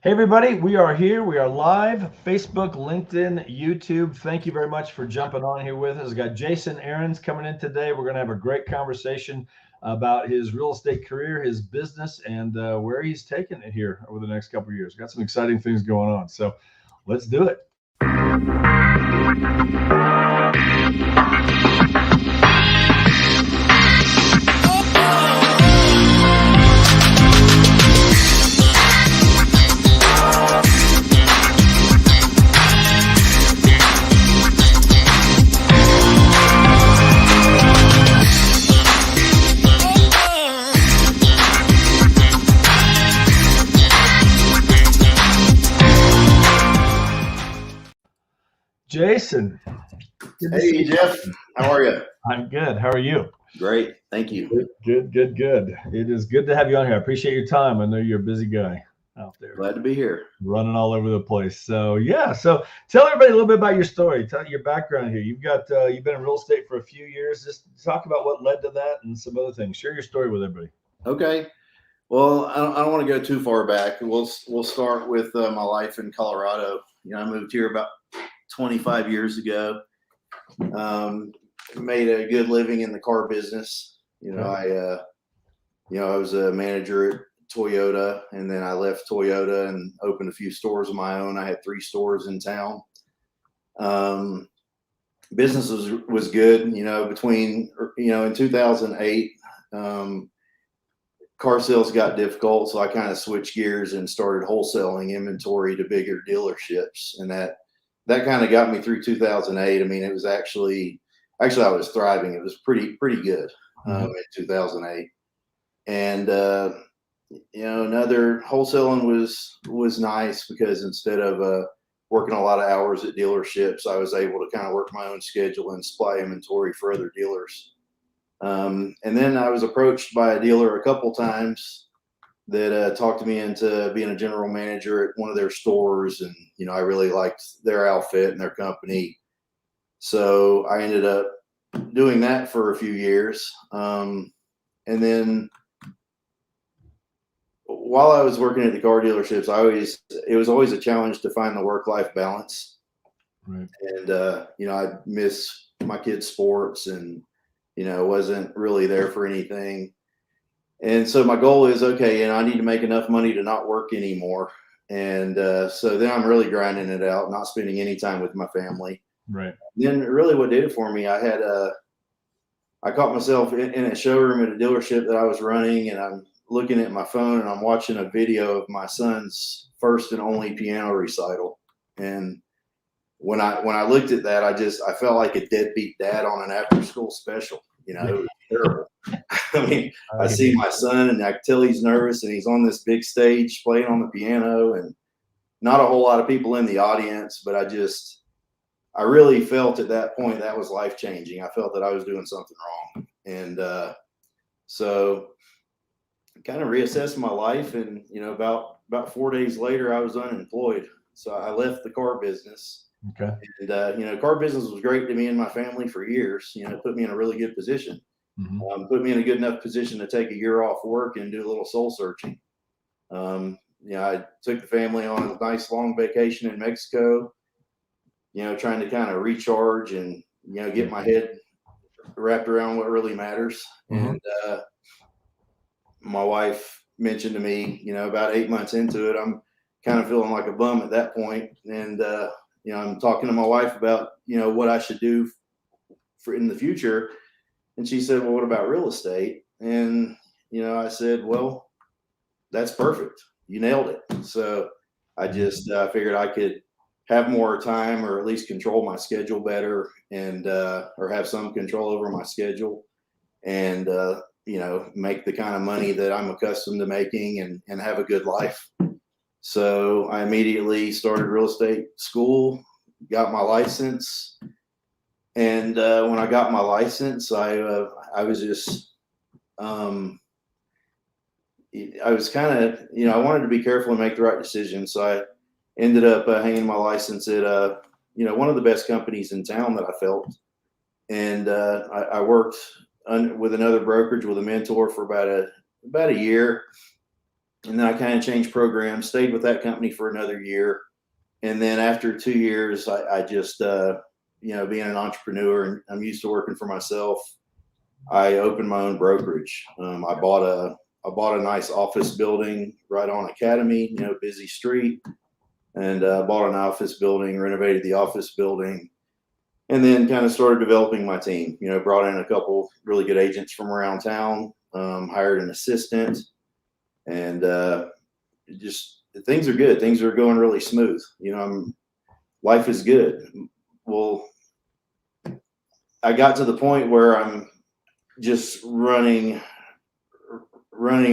Hey, everybody, we are here. We are live, Facebook, LinkedIn, YouTube. Thank you very much for jumping on here with us. We've got Jason Arends coming in today. We're going to have a great conversation about his real estate career, his business, and where he's taking it here over the next couple of years. Got some exciting things going on. So let's do it. Jason. Hey, Jeff. How are you? I'm good. How are you? Great. Thank you. Good. It is good to have you on here. I appreciate your time. I know you're a busy guy out there. Glad to be here. Running all over the place. So tell everybody a little bit about your story. Tell your background here. You've been in real estate for a few years. Just talk about what led to that and some other things. Share your story with everybody. Okay. Well, I don't want to go too far back. We'll start with my life in Colorado. I moved here about 25 years ago. Made a good living in the car business. I was a manager at Toyota, and then I left Toyota and opened a few stores of my own. I had 3 stores in town. Business was good. In 2008, car sales got difficult, so I kind of switched gears and started wholesaling inventory to bigger dealerships, and that kind of got me through 2008. I mean, it was actually I was thriving. It was pretty good in 2008, and another wholesaling was nice because instead of working a lot of hours at dealerships, I was able to kind of work my own schedule and supply inventory for other dealers. And then I was approached by a dealer a couple times that talked me into being a general manager at one of their stores. And, I really liked their outfit and their company. So I ended up doing that for a few years. And then while I was working at the car dealerships, it was always a challenge to find the work-life balance. Right. And, I miss my kids' sports and, wasn't really there for anything. And so my goal is, okay, I need to make enough money to not work anymore. And so then I'm really grinding it out, not spending any time with my family. Right. Then really what did it for me, I caught myself in a showroom at a dealership that I was running, and I'm looking at my phone and I'm watching a video of my son's first and only piano recital. And when I looked at that, I felt like a deadbeat dad on an after school special. It was terrible. I mean, I see my son and I can tell he's nervous, and he's on this big stage playing on the piano, and not a whole lot of people in the audience, but I really felt at that point that was life changing. I felt that I was doing something wrong. And so I kind of reassessed my life, and about 4 days later I was unemployed. So I left the car business. Okay. And car business was great to me and my family for years. It put me in a really good position. Mm-hmm. Put me in a good enough position to take a year off work and do a little soul searching. I took the family on a nice long vacation in Mexico, trying to kind of recharge and, get my head wrapped around what really matters. Mm-hmm. And my wife mentioned to me, about 8 months into it, I'm kind of feeling like a bum at that point. And, I'm talking to my wife about, what I should do for in the future. And she said, well, what about real estate? And, I said, well, that's perfect. You nailed it. So I just figured I could have more time, or at least control my schedule better, and or have some control over my schedule, and make the kind of money that I'm accustomed to making, and have a good life. So I immediately started real estate school, got my license, and when I got my license, I was just I was kind of, I wanted to be careful and make the right decision. So I ended up hanging my license at, one of the best companies in town that I felt. And I worked with another brokerage with a mentor for about a year. And then I kind of changed programs, stayed with that company for another year. And then after 2 years, I just, being an entrepreneur and I'm used to working for myself, I opened my own brokerage. I bought a nice office building right on Academy, busy street, and bought an office building, renovated the office building, and then kind of started developing my team. Brought in a couple really good agents from around town, hired an assistant, and just things are good. Things are going really smooth. Life is good. Well, I got to the point where I'm just running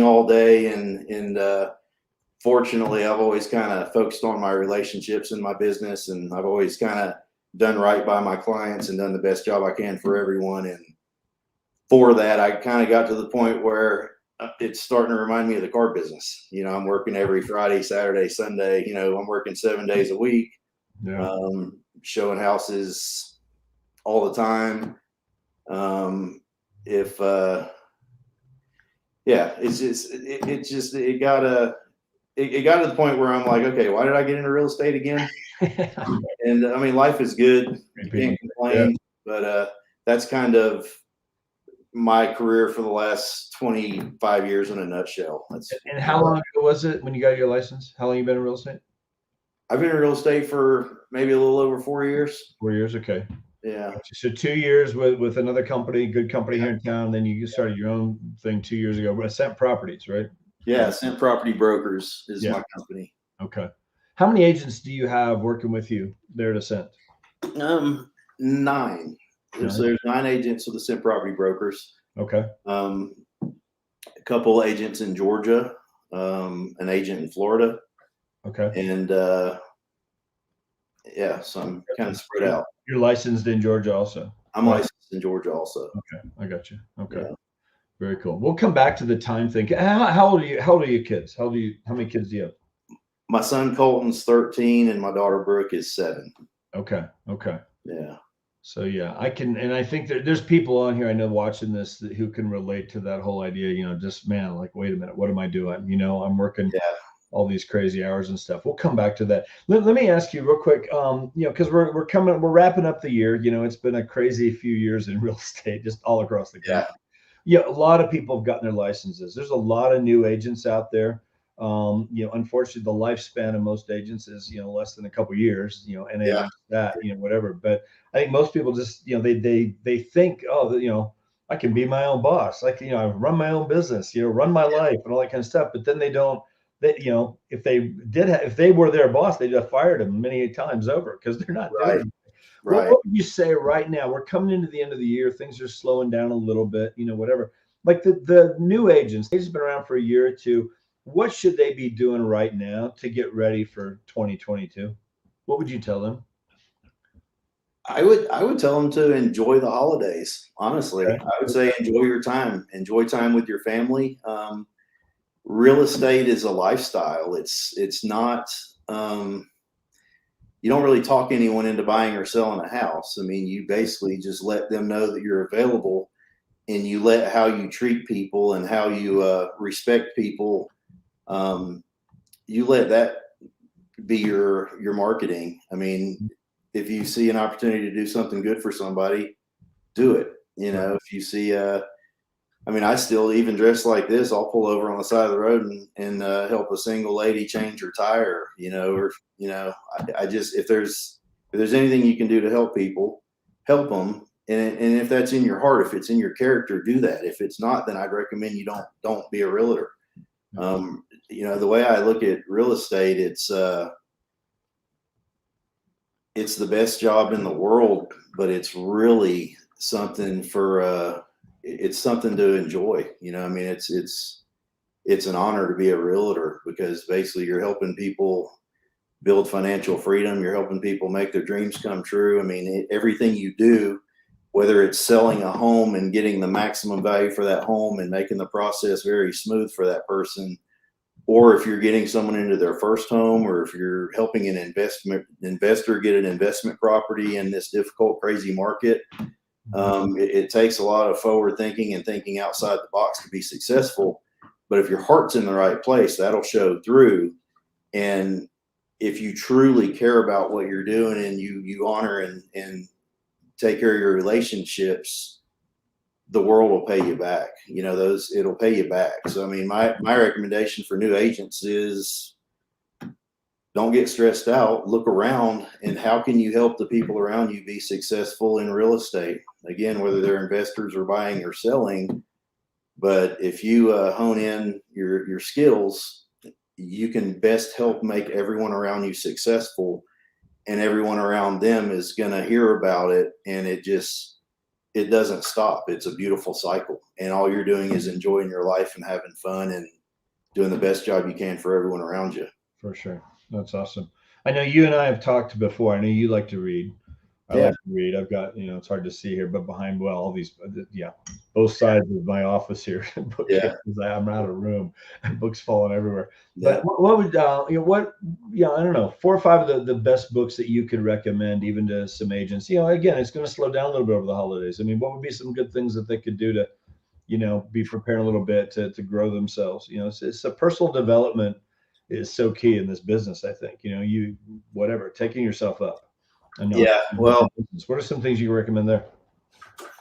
all day, and fortunately, I've always kind of focused on my relationships in my business, and I've always kind of done right by my clients and done the best job I can for everyone. And for that, I kind of got to the point where it's starting to remind me of the car business. I'm working every Friday, Saturday, Sunday. I'm working 7 days a week, showing houses all the time. It got to the point where I'm like, okay, why did I get into real estate again? And I mean, life is good. You can't complain, but that's kind of my career for the last 25 years in a nutshell. And how long ago was it when you got your license? How long you been in real estate? I've been in real estate for maybe a little over 4 years. 4 years, okay. Yeah. So 2 years with another company, good company here in town. Then you started your own thing 2 years ago. Ascent Properties, right? Yeah, Ascent Property Brokers is my company. Okay. How many agents do you have working with you there at Ascent? 9. So there's 9 agents with Ascent Property Brokers. Okay. A couple agents in Georgia, an agent in Florida. Okay. And so I'm kind of spread out. You're licensed in Georgia also? I'm licensed in Georgia also. Okay, I got you. Okay. Yeah. Very cool. We'll come back to the time thing. How old are you? How old are your kids? How many kids do you have? My son Colton's 13 and my daughter Brooke is 7. Okay. Yeah. So yeah, I can, and I think there's people on here I know watching this who can relate to that whole idea. Just man, like, wait a minute, what am I doing? I'm working all these crazy hours and stuff. We'll come back to that. Let me ask you real quick, because we're wrapping up the year. It's been a crazy few years in real estate, just all across the country. A lot of people have gotten their licenses. There's a lot of new agents out there. Unfortunately, the lifespan of most agents is, less than a couple of years, and that, whatever. But I think most people just, they think, oh, I can be my own boss. I run my own business, run my life and all that kind of stuff. But then they don't, if they were their boss, they'd have fired them many times over because they're not doing it. Right. What would you say right now? We're coming into the end of the year. Things are slowing down a little bit, whatever. Like the new agents, they've just been around for a year or two. What should they be doing right now to get ready for 2022? What would you tell them? I would tell them to enjoy the holidays. Honestly, I would say enjoy your time. Enjoy time with your family. Real estate is a lifestyle. It's not. You don't really talk anyone into buying or selling a house. I mean, you basically just let them know that you're available, and you let how you treat people and how you respect people. You let that be your marketing. I mean, if you see an opportunity to do something good for somebody, do it. If you see, I still even dress like this. I'll pull over on the side of the road and help a single lady change her tire, I just, if there's anything you can do to help people, help them. And if that's in your heart, if it's in your character, do that. If it's not, then I'd recommend you don't be a realtor. The way I look at real estate, it's the best job in the world, but it's really something it's something to enjoy. It's an honor to be a realtor because basically you're helping people build financial freedom. You're helping people make their dreams come true. Everything you do, whether it's selling a home and getting the maximum value for that home and making the process very smooth for that person, or if you're getting someone into their first home, or if you're helping an investor get an investment property in this difficult, crazy market, it takes a lot of forward thinking and thinking outside the box to be successful. But if your heart's in the right place, that'll show through. And if you truly care about what you're doing and you honor and take care of your relationships, the world will pay you back. It'll pay you back. So, I mean, my recommendation for new agents is don't get stressed out. Look around, and how can you help the people around you be successful in real estate? Again, whether they're investors or buying or selling. But if you hone in your skills, you can best help make everyone around you successful, and everyone around them is going to hear about it. And it doesn't stop. It's a beautiful cycle. And all you're doing is enjoying your life and having fun and doing the best job you can for everyone around you. For sure. That's awesome. I know you and I have talked before. I know you like to read. I like to read. I've got, it's hard to see here, but behind, all these, both sides of my office here, bookcases, I'm out of room, books falling everywhere. Yeah. But what would, I don't know, 4 or 5 of the best books that you could recommend even to some agents? Again, it's going to slow down a little bit over the holidays. I mean, what would be some good things that they could do to, be prepared a little bit to grow themselves? It's a personal development is so key in this business. I think, taking yourself up. Well, what are some things you recommend there?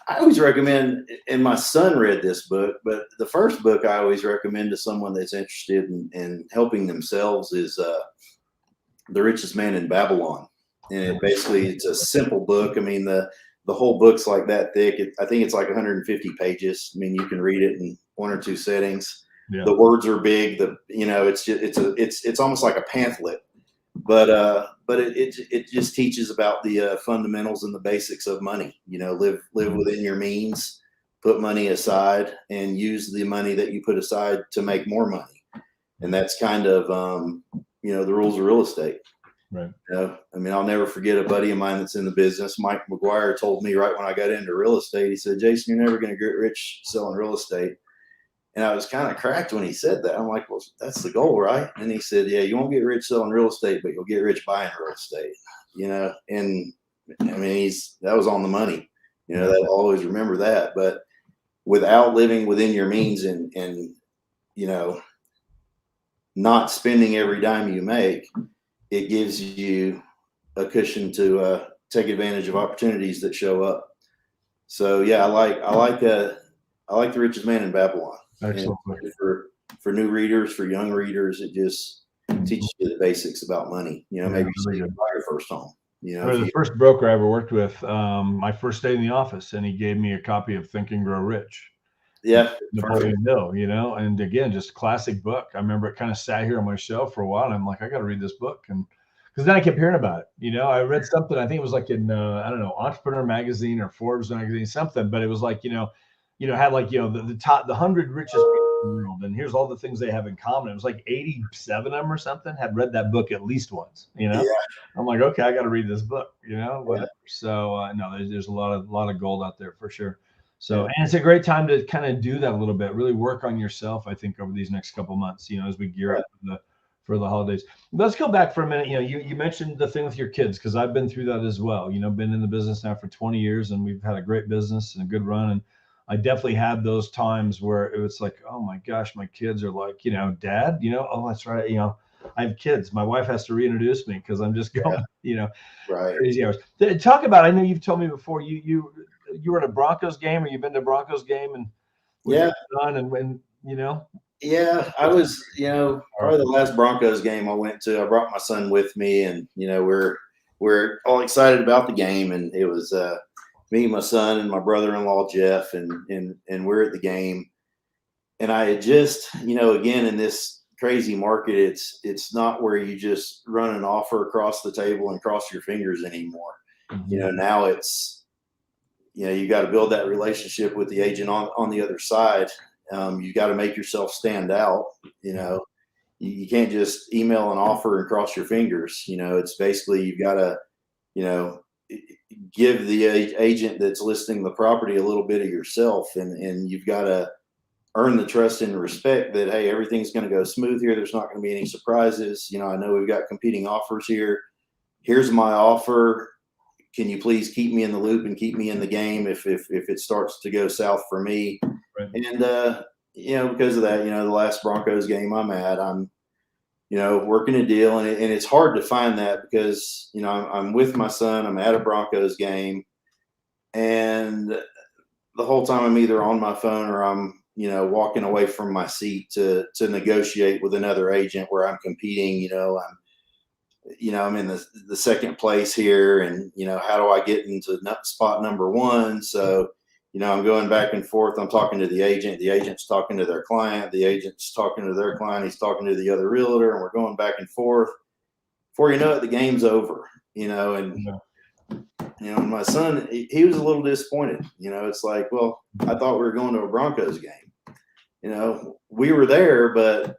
I always recommend, and my son read this book, but the first book I always recommend to someone that's interested in helping themselves is The Richest Man in Babylon. And it's a simple book. I mean, the whole book's like that thick. I think it's like 150 pages. I mean, you can read it in 1 or 2 settings. Yeah. The words are big. It's almost like a pamphlet. But it just teaches about the fundamentals and the basics of money. Live within your means, put money aside, and use the money that you put aside to make more money. And that's kind of the rules of real estate. Right. I mean, I'll never forget a buddy of mine that's in the business. Mike McGuire told me right when I got into real estate, he said, "Jason, you're never going to get rich selling real estate." And I was kind of cracked when he said that. I'm like, well, that's the goal, right? And he said, yeah, you won't get rich selling real estate, but you'll get rich buying real estate, and I mean, that was on the money, that I'll always remember that. But without living within your means and not spending every dime you make, it gives you a cushion to take advantage of opportunities that show up. So yeah, I like The Richest Man in Babylon. Excellent. For new readers, for young readers, it just teaches you the basics about money. Maybe you buy your first home. The first broker I ever worked with, my first day in the office, and he gave me a copy of Think and Grow Rich. Yeah, Napoleon Hill. And again, just classic book. I remember it kind of sat here on my shelf for a while, and I'm like, I got to read this book, and because then I kept hearing about it. I read something. I think it was like in Entrepreneur Magazine or Forbes Magazine, something, but it was like had like the top 100 richest people in the world, and here's all the things they have in common. It was like 87 of them or something had read that book at least once. I'm like, okay, I got to read this book. Whatever. Yeah. So no, there's a lot of gold out there for sure. So and it's a great time to kind of do that a little bit, really work on yourself. I think over these next couple of months, as we gear up for the holidays. Let's go back for a minute. You mentioned the thing with your kids, because I've been through that as well. Been in the business now for 20 years, and we've had a great business and a good run. And I definitely had those times where it was like, oh my gosh, my kids are like, Dad, oh, that's right. I have kids. My wife has to reintroduce me because I'm just going, right. Crazy hours. Talk about, I know you've told me before, you were at a Broncos game, or you've been to a Broncos game, and when Yeah, I was, probably the last Broncos game I went to. I brought my son with me, and we're all excited about the game, and it was me, my son, and my brother-in-law Jeff, and we're at the game. And I had just, again, in this crazy market, it's not where you just run an offer across the table and cross your fingers anymore. Mm-hmm. Now it's, you got to build that relationship with the agent on the other side. You got to make yourself stand out. You can't just email an offer and cross your fingers. It's basically, you've got to, give the agent that's listing the property a little bit of yourself, and you've got to earn the trust and respect that, hey, everything's going to go smooth here. There's not going to be any surprises. I know we've got competing offers here. Here's my offer. Can you please keep me in the loop and keep me in the game if it starts to go south for me? Right. And because of that, the last Broncos game I'm at, I'm, working a deal, and it's hard to find that because, I'm with my son, I'm at a Broncos game, and the whole time I'm either on my phone or I'm, walking away from my seat to negotiate with another agent where I'm competing. I'm in the second place here, and how do I get into spot number one? So, I'm going back and forth. I'm talking to the agent. The agent's talking to their client. The agent's talking to their client. He's talking to the other realtor, and we're going back and forth. Before you know it, the game's over. And my son, he was a little disappointed. It's like, well, I thought we were going to a Broncos game. We were there, but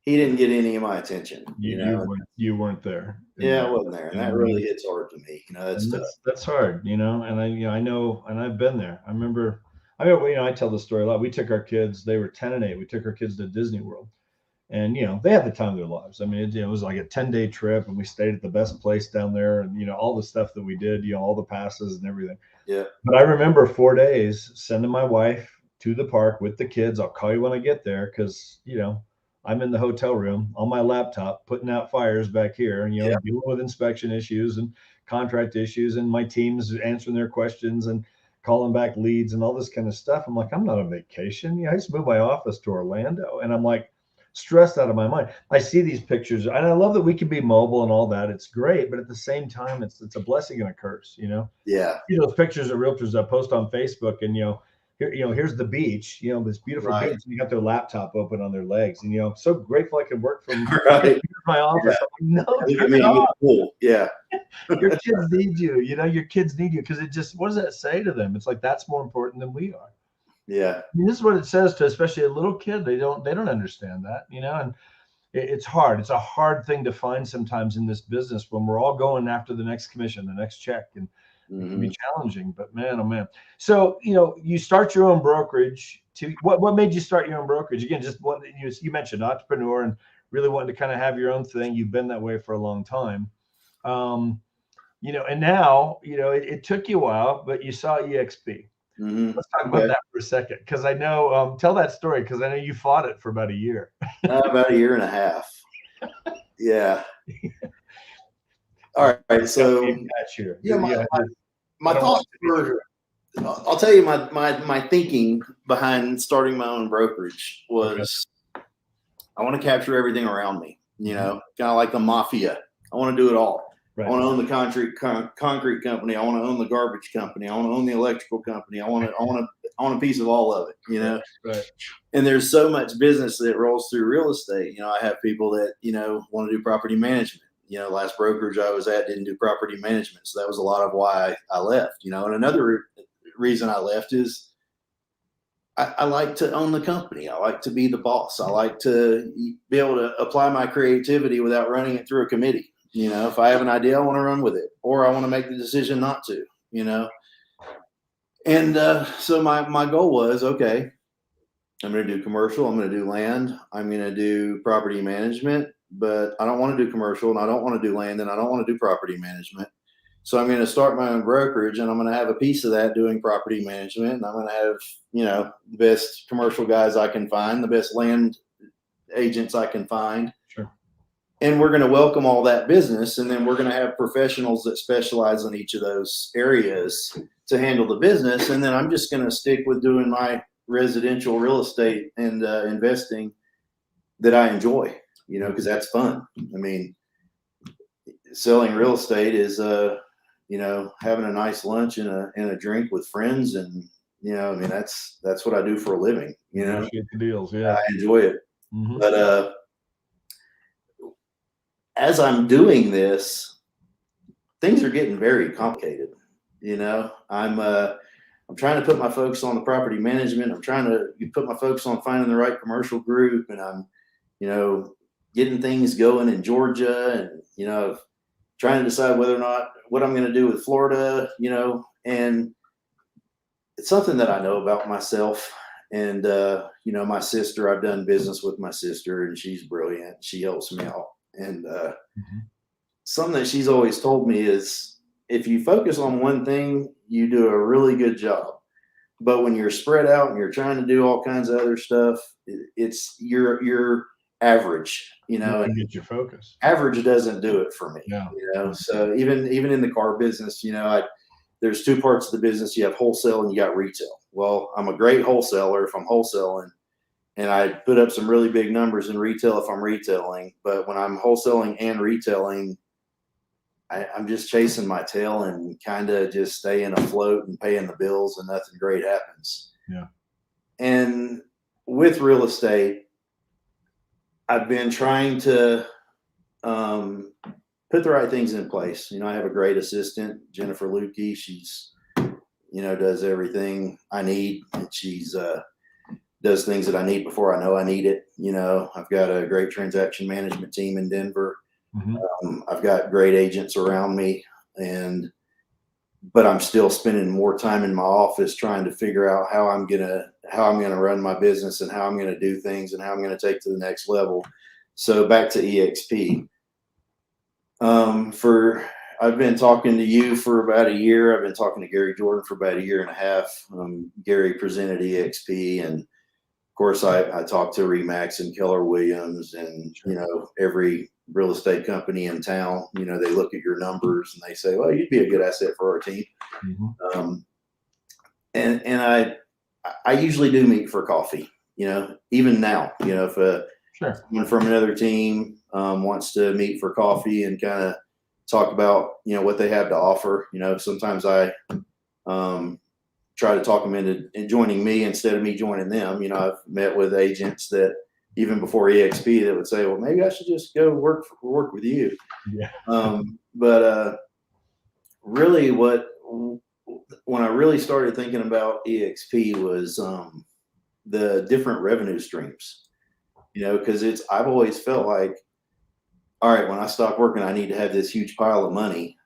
he didn't get any of my attention. You weren't there. Yeah, I wasn't there, and that really hits hard to me. That's hard. And I know, and I've been there. I remember, I tell the story a lot. We took our kids; they were 10 and 8. We took our kids to Disney World, and they had the time of their lives. I mean, it was like a 10-day trip, and we stayed at the best place down there, and all the stuff that we did, all the passes and everything. Yeah. But I remember 4 days sending my wife to the park with the kids. I'll call you when I get there, because I'm in the hotel room on my laptop, putting out fires back here, and dealing with inspection issues and contract issues, and my team's answering their questions and calling back leads and all this kind of stuff. I'm like, I'm not on vacation. I just moved my office to Orlando, and I'm like stressed out of my mind. I see these pictures, and I love that we can be mobile and all that. It's great, but at the same time, it's a blessing and a curse. Yeah. Those pictures of realtors that post on Facebook, and here's the beach, this beautiful Right. beach. And you got their laptop open on their legs, and I'm so grateful I can work from right. my office. Yeah. I'm like, no, turn it off. Cool. Yeah. Your kids need you. Your kids need you, because it just, what does that say to them? It's like, that's more important than we are. Yeah. This is what it says to, especially a little kid. They don't understand that, and it's hard. It's a hard thing to find sometimes in this business when we're all going after the next commission, the next check, and it can be challenging. But man, oh man. So you start your own brokerage. What made you start your own brokerage? Again, just what you mentioned, entrepreneur, and really wanting to kind of have your own thing. You've been that way for a long time. And now it took you a while, but you saw eXp. Let's talk about that for a second, because I know, tell that story, because I know you fought it for about a year. About a year and a half. Yeah. All right. So my thoughts were, I'll tell you, my thinking behind starting my own brokerage was, I want to capture everything around me, kind of like the mafia. I want to do it all. Right. I want to own the concrete company. I want to own the garbage company. I want to own the electrical company. I want a piece of all of it, Right. And there's so much business that rolls through real estate. I have people that, want to do property management. Last brokerage I was at didn't do property management. So that was a lot of why I left, and another reason I left is I like to own the company. I like to be the boss. I like to be able to apply my creativity without running it through a committee. If I have an idea, I want to run with it, or I want to make the decision not to, And so my goal was, okay, I'm going to do commercial. I'm going to do land. I'm going to do property management, but I don't want to do commercial, and I don't want to do land, and I don't want to do property management. So I'm going to start my own brokerage, and I'm going to have a piece of that doing property management. And I'm going to have, the best commercial guys I can find, the best land agents I can find. Sure. And we're going to welcome all that business. And then we're going to have professionals that specialize in each of those areas to handle the business. And then I'm just going to stick with doing my residential real estate and investing that I enjoy, because that's fun. I mean, selling real estate is, having a nice lunch and a drink with friends. And, that's what I do for a living, Appreciate the deals. Yeah. I enjoy it. Mm-hmm. But, as I'm doing this, things are getting very complicated. I'm trying to put my focus on the property management. I'm trying to put my focus on finding the right commercial group, and I'm, getting things going in Georgia, and, trying to decide whether or not what I'm going to do with Florida, and it's something that I know about myself. And, my sister, I've done business with my sister, and she's brilliant. She helps me out. And something that she's always told me is, if you focus on one thing, you do a really good job. But when you're spread out and you're trying to do all kinds of other stuff, it's you're average, you know, You and get your focus. average doesn't do it for me, Yeah. you know. So even in the car business, you know, there's two parts of the business. You have wholesale and you got retail. Well, I'm a great wholesaler if I'm wholesaling, and I put up some really big numbers in retail if I'm retailing. But when I'm wholesaling and retailing, I'm just chasing my tail and kind of just staying afloat and paying the bills, and nothing great happens. Yeah. And with real estate, I've been trying to put the right things in place. You know, I have a great assistant, Jennifer Lukey. She's, you know, does everything I need. And she's does things that I need before I know I need it. You know, I've got a great transaction management team in Denver. I've got great agents around me, but I'm still spending more time in my office trying to figure out how I'm gonna run my business and how I'm gonna do things and how I'm gonna take to the next level. So back to eXp. I've been talking to you for about a year. I've been talking to Gary Jordan for about a year and a half. Gary presented eXp, and of course I talked to Remax and Keller Williams, and you know, every real estate company in town. You know, they look at your numbers and they say, well, you'd be a good asset for our team. And I usually do meet for coffee, you know, even now, you know, if someone from another team wants to meet for coffee and kind of talk about, you know, what they have to offer. You know, sometimes I try to talk them into joining me instead of me joining them. You know, I've met with agents that even before eXp that would say, well, maybe I should just go work with you. Yeah. But really when I really started thinking about eXp was the different revenue streams, you know, because I've always felt like, all right, when I stop working, I need to have this huge pile of money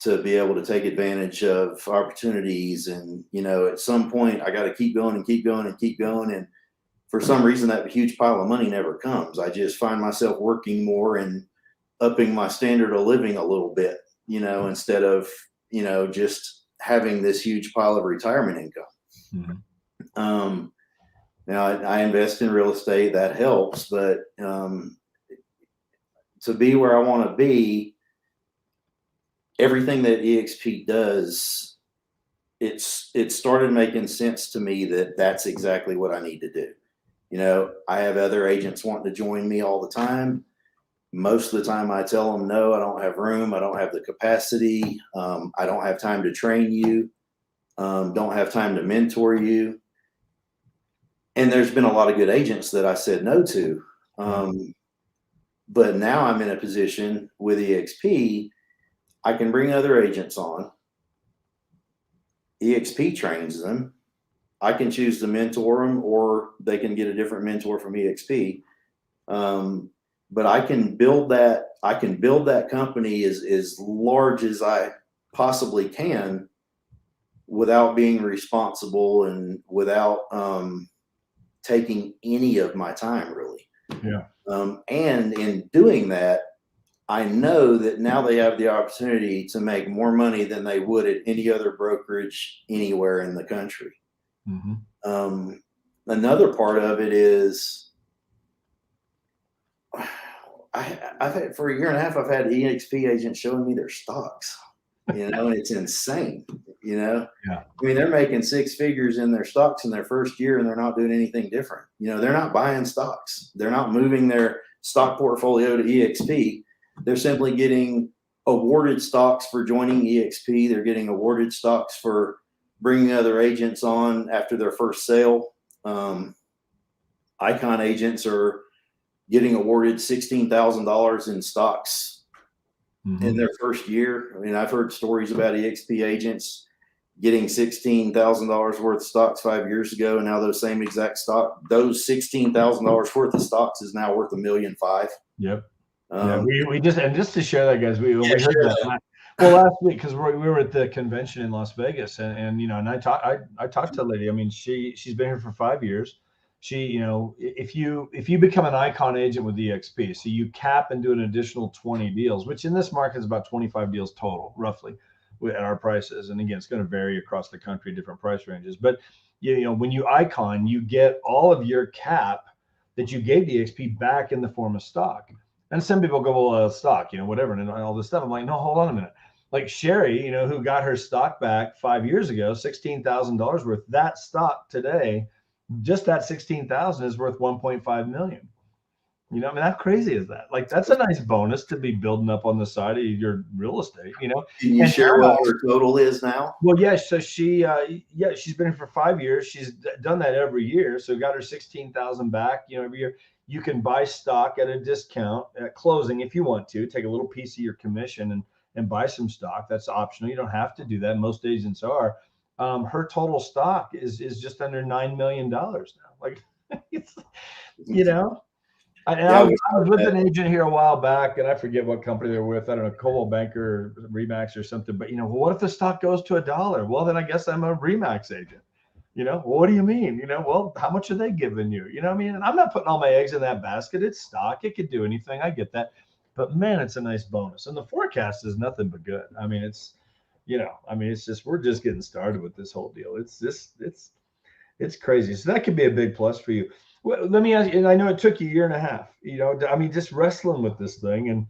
to be able to take advantage of opportunities. And, you know, at some point I got to keep going and keep going and keep going. And for some reason, that huge pile of money never comes. I just find myself working more and upping my standard of living a little bit, you know, instead of, you know, just having this huge pile of retirement income. Now I invest in real estate, that helps, but to be where I want to be, everything that eXp does, it started making sense to me that that's exactly what I need to do. You know, I have other agents wanting to join me all the time. Most of the time I tell them, no, I don't have room. I don't have the capacity. I don't have time to train you. Don't have time to mentor you. And there's been a lot of good agents that I said no to. But now I'm in a position with eXp, I can bring other agents on. eXp trains them. I can choose to mentor them, or they can get a different mentor from eXp. But I can build that company as large as I possibly can without being responsible and without taking any of my time, really. Yeah. And in doing that, I know that now they have the opportunity to make more money than they would at any other brokerage anywhere in the country. Another part of it is I've had, for a year and a half, I've had eXp agents showing me their stocks, you know, and it's insane, you know. Yeah. I mean, they're making six figures in their stocks in their first year, and they're not doing anything different. You know, they're not buying stocks. They're not moving their stock portfolio to eXp. They're simply getting awarded stocks for joining eXp. They're getting awarded stocks for bringing other agents on after their first sale. Icon agents are getting awarded $16,000 in stocks in their first year. I mean, I've heard stories about eXp agents getting $16,000 worth of stocks 5 years ago, and now those same exact those $16,000 worth of stocks is now worth $1.5 million. Yep. Yeah, we just to share that, guys, we heard that. Well, last week, because we were at the convention in Las Vegas, and you know, and I talked to a lady. I mean, she's been here for 5 years. She, you know, if you become an Icon agent with eXp, so you cap and do an additional 20 deals, which in this market is about 25 deals total, roughly, at our prices. And again, it's going to vary across the country, different price ranges. But when you icon, you get all of your cap that you gave the eXp back in the form of stock. And some people go, well, stock, whatever, and all this stuff. I'm like, no, hold on a minute. Like Sherry, who got her stock back 5 years ago, $16,000 worth. That stock today, just that 16,000 is worth 1.5 million. I mean, how crazy is that? Like, that's a nice bonus to be building up on the side of your real estate, Can you share what her total is now? Well, yeah. So she's been here for 5 years. She's done that every year. So got her 16,000 back, every year. You can buy stock at a discount at closing if you want to. Take a little piece of your commission and buy some stock. That's optional. You don't have to do that. Most agents are. Her total stock is just under $9 million now. Like, it's, I was with an agent here a while back, and I forget what company they're with. I don't know, Coldwell Banker, Remax, or something. But what if the stock goes to $1? Well, then I guess I'm a Remax agent. Well, what do you mean? Well, how much are they giving you? I mean, and I'm not putting all my eggs in that basket. It's stock. It could do anything. I get that. But man, it's a nice bonus. And the forecast is nothing but good. I mean, it's just, we're just getting started with this whole deal. It's crazy. So that could be a big plus for you. Well, let me ask you, and I know it took you a year and a half, I mean, just wrestling with this thing. And,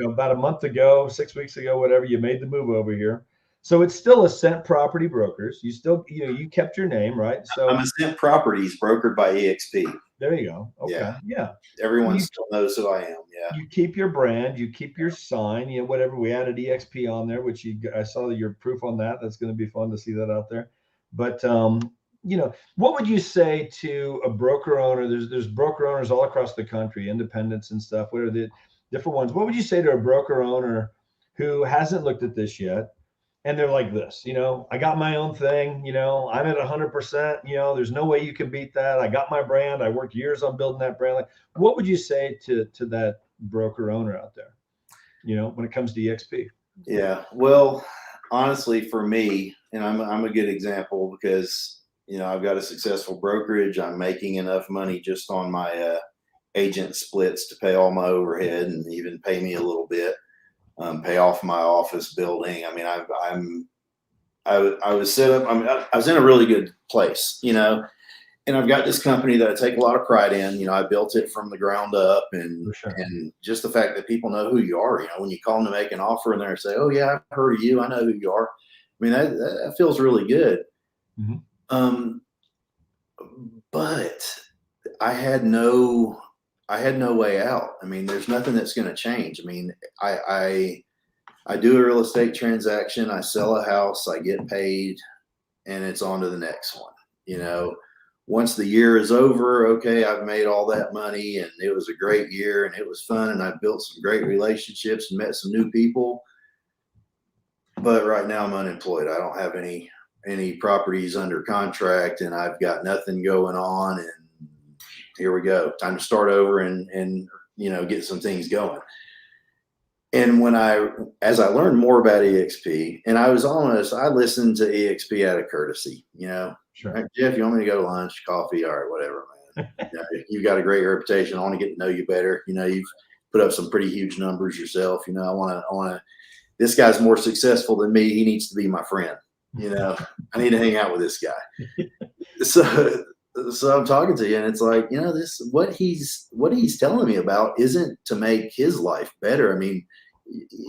about a month ago, 6 weeks ago, whatever, you made the move over here. So it's still Ascent Property Brokers. You still, you kept your name, right? So I'm Ascent Properties, brokered by eXp. There you go. Okay. Yeah. Everyone still knows who I am. Yeah. You keep your brand, you keep your sign, whatever. We added eXp on there, which I saw your proof on that. That's going to be fun to see that out there. But, what would you say to a broker owner? There's broker owners all across the country, independents and stuff. What are the different ones? What would you say to a broker owner who hasn't looked at this yet? And they're like this, I got my own thing, I'm at 100%, there's no way you can beat that. I got my brand. I worked years on building that brand. Like, what would you say to that broker owner out there, when it comes to eXp? Yeah. Well, honestly, for me, and I'm a good example because, I've got a successful brokerage. I'm making enough money just on my agent splits to pay all my overhead and even pay me a little bit. Pay off my office building. I mean, I was set up. I was in a really good place, and I've got this company that I take a lot of pride in. I built it from the ground up, and just the fact that people know who you are. When you call them to make an offer, and they say, "Oh yeah, I've heard of you. I know who you are." I mean, that feels really good. Mm-hmm. But I had no way out. I mean, there's nothing that's going to change. I mean, I do a real estate transaction. I sell a house, I get paid, and it's on to the next one. Once the year is over, okay, I've made all that money and it was a great year and it was fun. And I built some great relationships and met some new people. But right now I'm unemployed. I don't have any properties under contract and I've got nothing going on, and here we go. Time to start over and get some things going. And as I learned more about eXp, and I was honest, I listened to eXp out of courtesy, Sure. Like, Jeff, you want me to go to lunch, coffee? All right, whatever, man. You've got a great reputation. I want to get to know you better. You've put up some pretty huge numbers yourself. I want to, this guy's more successful than me. He needs to be my friend. I need to hang out with this guy. So I'm talking to you, and it's like, what he's telling me about isn't to make his life better. I mean,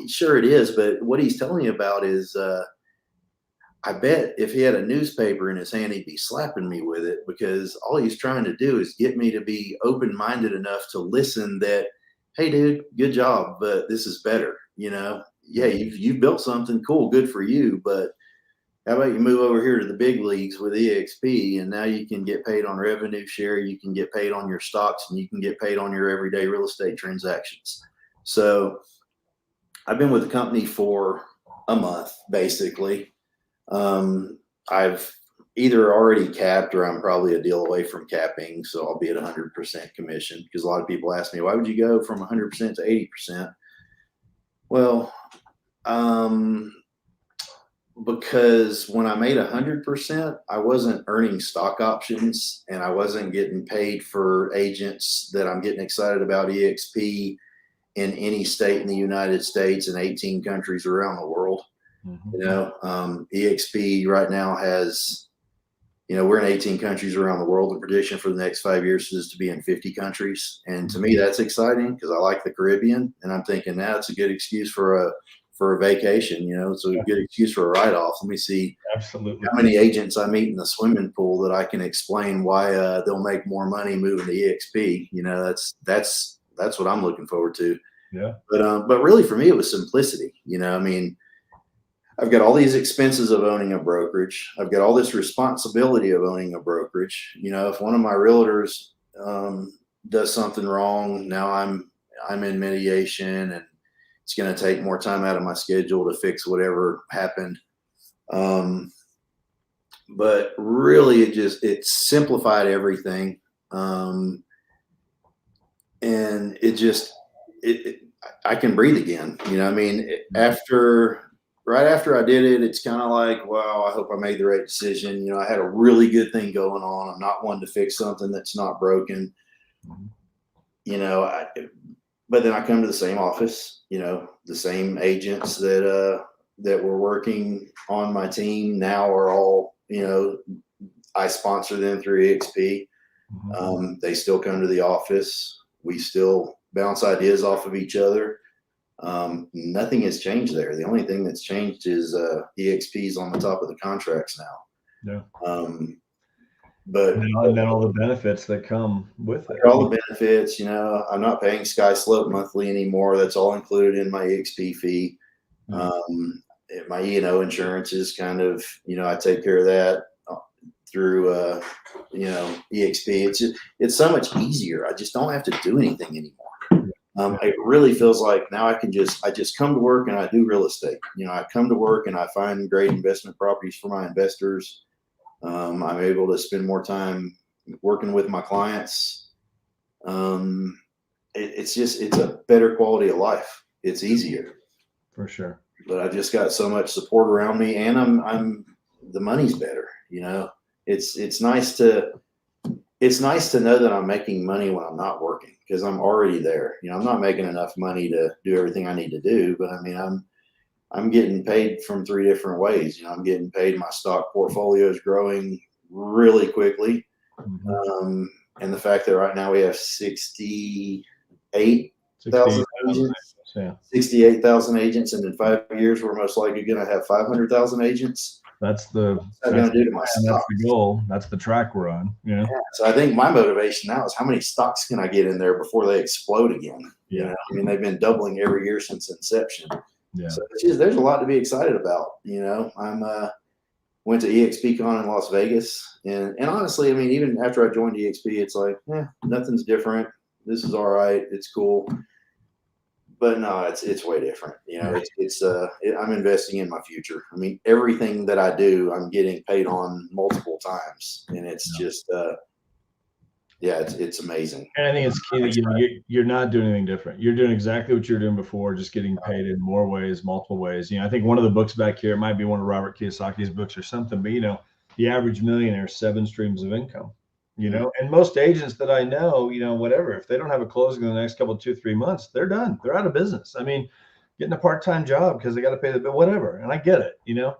sure it is, but what he's telling me about is, I bet if he had a newspaper in his hand, he'd be slapping me with it, because all he's trying to do is get me to be open-minded enough to listen that, hey dude, good job, but this is better. Yeah, you've built something cool, good for you, but how about you move over here to the big leagues with eXp, and now you can get paid on revenue share, you can get paid on your stocks, and you can get paid on your everyday real estate transactions. So I've been with the company for a month, basically. I've either already capped or I'm probably a deal away from capping. So I'll be at 100% commission, because a lot of people ask me, why would you go from 100% to 80%? Well, because when I made 100%, I wasn't earning stock options and I wasn't getting paid for agents that I'm getting excited about eXp in any state in the United States and 18 countries around the world. Mm-hmm. eXp right now has you know, we're in 18 countries around the world. The prediction for the next 5 years is to be in 50 countries. And to me, that's exciting because I like the Caribbean. And I'm thinking now it's a good excuse for a vacation. You know, it's a good excuse for a write-off. Let me see Absolutely. how many agents I meet in the swimming pool that I can explain why they'll make more money moving to eXp. You know, that's what I'm looking forward to. Yeah. But really for me, it was simplicity. You know, I mean, I've got all these expenses of owning a brokerage. I've got all this responsibility of owning a brokerage. You know, if one of my realtors does something wrong, now I'm in mediation, and it's going to take more time out of my schedule to fix whatever happened. But really, it simplified everything, and I can breathe again. You know, I mean, right after I did it, it's kind of like, wow, I hope I made the right decision. You know, I had a really good thing going on. I'm not one to fix something that's not broken. You know, but then I come to the same office, you know, the same agents that were working on my team now are all, you know, I sponsor them through eXp. They still come to the office. We still bounce ideas off of each other. Nothing has changed there. The only thing that's changed is eXp's on the top of the contracts now. Yeah. But and then all the benefits that come with it. All the benefits, you know, I'm not paying Sky Slope monthly anymore. That's all included in my eXp fee. My E&O insurance is kind of, you know, I take care of that through, you know, eXp. It's so much easier. I just don't have to do anything anymore. It really feels like now I just come to work and I do real estate. You know, I come to work and I find great investment properties for my investors. I'm able to spend more time working with my clients. It's a better quality of life. It's easier. For sure. But I just got so much support around me, and the money's better. You know, it's nice to know that I'm making money when I'm not working, because I'm already there. You know, I'm not making enough money to do everything I need to do, but I mean, I'm getting paid from 3 different ways. You know, I'm getting paid. My stock portfolio is growing really quickly. And the fact that right now we have 68,000 agents, 68,000 agents, and in 5 years we're most likely going to have 500,000 agents. That's the goal. That's the track we're on. Yeah. So I think my motivation now is how many stocks can I get in there before they explode again? Yeah. You know, I mean, they've been doubling every year since inception. Yeah. So there's a lot to be excited about. You know, went to eXpCon in Las Vegas, and honestly, I mean, even after I joined eXp, it's like, nothing's different. This is all right. It's cool. But no, it's way different. You know, I'm investing in my future. I mean, everything that I do, I'm getting paid on multiple times, and it's just, it's amazing. And I think it's key that you're not doing anything different. You're doing exactly what you were doing before, just getting paid in more ways, multiple ways. You know, I think one of the books back here, it might be one of Robert Kiyosaki's books or something, but you know, the average millionaire, 7 streams of income. You know, and most agents that I know, you know, whatever, if they don't have a closing in the next couple, 2-3 months, they're done. They're out of business. I mean, getting a part-time job because they got to pay the bill, whatever. And I get it, you know,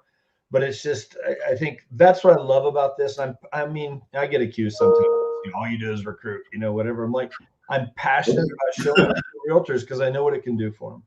but it's just, I think that's what I love about this. I mean, I get accused sometimes, you know, all you do is recruit, you know, whatever. I'm like, I'm passionate about showing realtors because I know what it can do for them.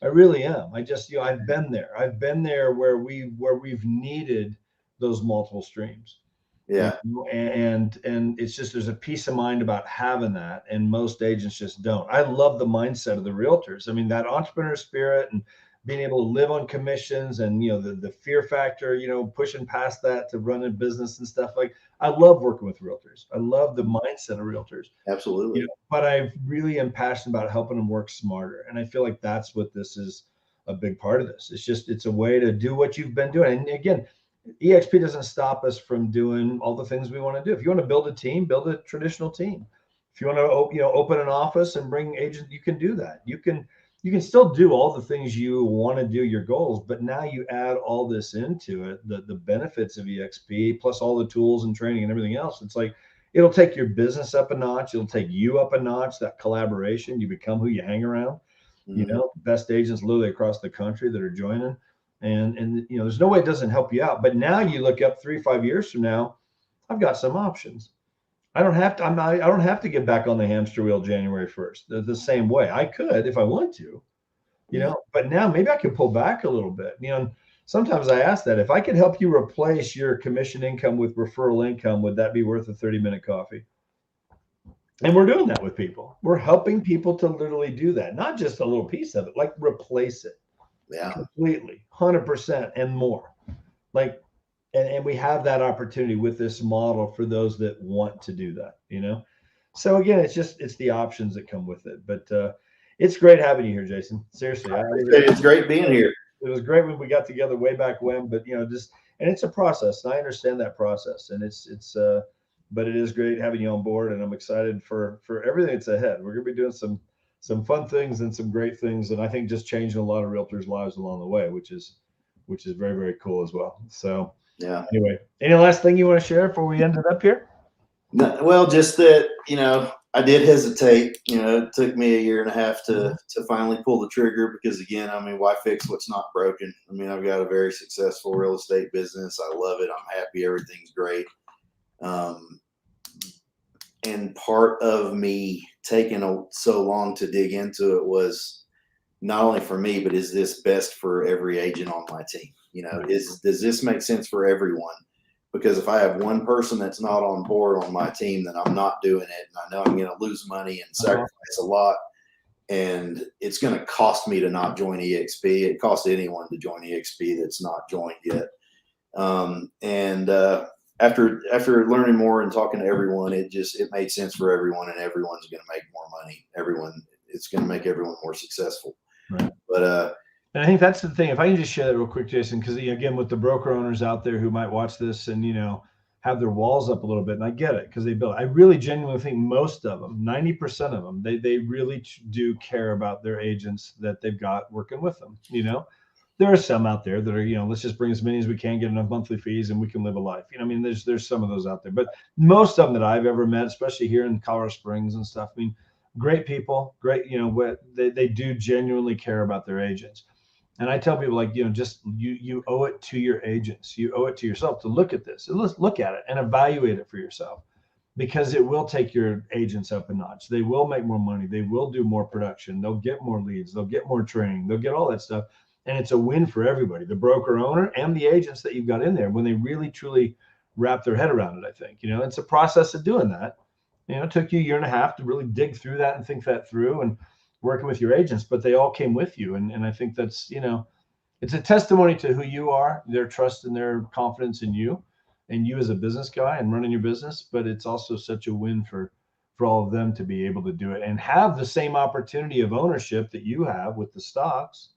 I really am. I just, you know, I've been there. I've been there where we've needed those multiple streams. Yeah. You know, and it's just, there's a peace of mind about having that, and most agents just don't. I love the mindset of the realtors. I mean, that entrepreneur spirit and being able to live on commissions, and you know, the fear factor, you know, pushing past that to run a business and stuff. Like, I love working with realtors. I love the mindset of realtors. Absolutely. You know, but I really am passionate about helping them work smarter, and I feel like that's what this is, a big part of this. It's a way to do what you've been doing. And again, eXp doesn't stop us from doing all the things we want to do. If you want to build a team, build a traditional team. If you want to, you know, open an office and bring agents, you can do that. You can still do all the things you want to do, your goals, but now you add all this into it, the benefits of eXp, plus all the tools and training and everything else. It's like, it'll take your business up a notch. It'll take you up a notch, that collaboration. You become who you hang around. You know, best agents literally across the country that are joining. And you know, there's no way it doesn't help you out. But now you look up 3-5 years from now, I've got some options. I don't have to. I don't have to get back on the hamster wheel January 1st. The same way I could if I want to, But now maybe I can pull back a little bit. And sometimes I ask that if I could help you replace your commission income with referral income, would that be worth a 30-minute coffee? And we're doing that with people. We're helping people to literally do that, not just a little piece of it, like replace it completely, 100% and more. Like, and we have that opportunity with this model for those that want to do that, So again, it's the options that come with it. But it's great having you here, Jason. Seriously, it's great being here. It was great when we got together way back when, but and it's a process, and I understand that process, and but it is great having you on board, and I'm excited for everything that's ahead. We're going to be doing some fun things and some great things, and I think just changing a lot of realtors' lives along the way, which is very, very cool as well. So yeah. Anyway, any last thing you want to share before we end it up here? No, well, just that I did hesitate. It took me a year and a half to finally pull the trigger because, again, why fix what's not broken? I've got a very successful real estate business. I love it. I'm happy. Everything's great. And part of me taking so long to dig into it was not only for me, but is this best for every agent on my team? Does this make sense for everyone? Because if I have one person that's not on board on my team, then I'm not doing it. And I know I'm going to lose money and sacrifice a lot. And it's going to cost me to not join eXp. It costs anyone to join eXp that's not joined yet. After learning more and talking to everyone, it made sense for everyone, and everyone's going to make more money. It's going to make everyone more successful. Right. But and I think that's the thing. If I can just share that real quick, Jason, because again, with the broker owners out there who might watch this and have their walls up a little bit, and I get it because they build. I really genuinely think most of them, 90% of them, they really do care about their agents that they've got working with them. There are some out there that are, let's just bring as many as we can, get enough monthly fees, and we can live a life. There's some of those out there, but most of them that I've ever met, especially here in Colorado Springs and stuff, great people, great, they do genuinely care about their agents. And I tell people, just you owe it to your agents. You owe it to yourself to look at this. And let's look at it and evaluate it for yourself, because it will take your agents up a notch. They will make more money. They will do more production. They'll get more leads. They'll get more training. They'll get all that stuff. And it's a win for everybody, the broker owner and the agents that you've got in there, when they really, truly wrap their head around it. I think, it's a process of doing that. It took you a year and a half to really dig through that and think that through and working with your agents, but they all came with you. And I think that's, it's a testimony to who you are, their trust and their confidence in you and you as a business guy and running your business. But it's also such a win for all of them to be able to do it and have the same opportunity of ownership that you have with the stocks,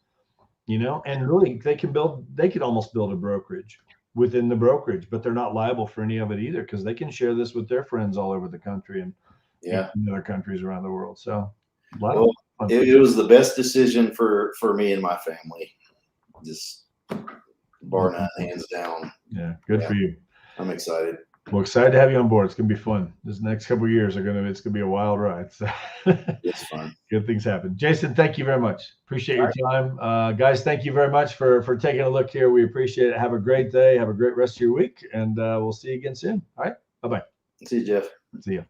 and really they could almost build a brokerage within the brokerage, but they're not liable for any of it either, because they can share this with their friends all over the country and in other countries around the world. So it was the best decision for me and my family. Just bar none, hands down. Yeah, good for you. I'm excited. Well, excited to have you on board. It's gonna be fun. This next couple of years it's gonna be a wild ride. So it's fun. Good things happen. Jason, thank you very much. Appreciate your time. Guys, thank you very much for taking a look here. We appreciate it. Have a great day. Have a great rest of your week, and we'll see you again soon. All right. Bye-bye. See you, Jeff. See you.